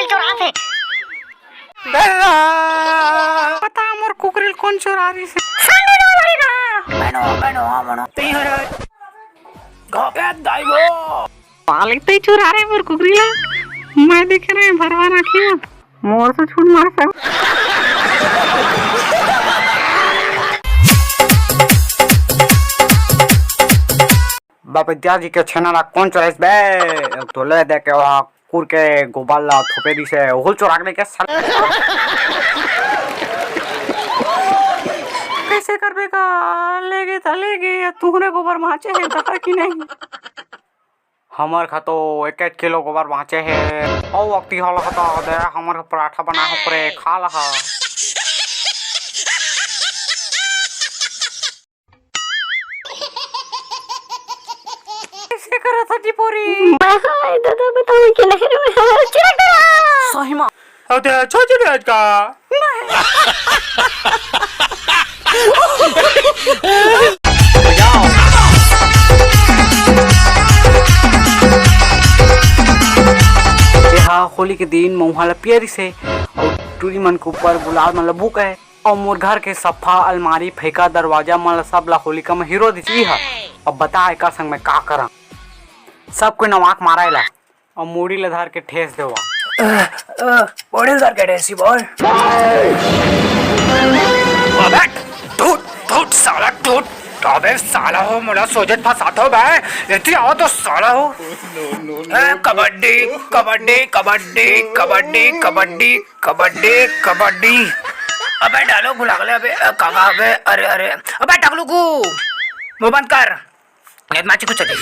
कुकरी चोरा थे। पता मोर कुकरी कौन चोरा रही से? मालिक तो चुरा रहे मोर कुकरी ला। मैं देख रहे भरवा राखी मत मोर से छूट मार सब। बाबा जी के छेना कौन चोराइस बे? तो ले दे के वहां कुर के गोबर ला थोपे दी से होल चोरा के साल। कैसे करबे का? ले गे तुहरे गोबर माचे है दखा कि नहीं? हमर खा तो 1 किलो गोबर बाँचे है। औ वक्ति हल खता दे हमर पराठा बना हो करे खा लहा। कैसे करा था टिपोरी? हाय दादा बताओ कि नहर में है चिरका। सही में अरे छोड़ दे का। होली के दिन मऊहाला पियरी से और टूरी मन के ऊपर गुलाल मन बुक है और मोर घर के सफा अलमारी फेंका दरवाजा मन सब ला होलिका में हीरो दिखी है। अब बता एकर संग में का करा? सबको नवाक माराइला और मूड़ी ले धर के ठेस देवा। बड़े धर के ठेसी बोल। अबे टूट टूट साला टूट। अबे साला हो मोला सोजत फसात हो बे। इतनी आओ तो साला हो। कबड्डी कबड्डी कबड्डी कबड्डी कबड्डी कबड्डी कबड्डी। अबे डालो गुलागले अबे काका अबे अरे अरे अबे टकलू को मुंह बंद कर। मैच कुछ चले।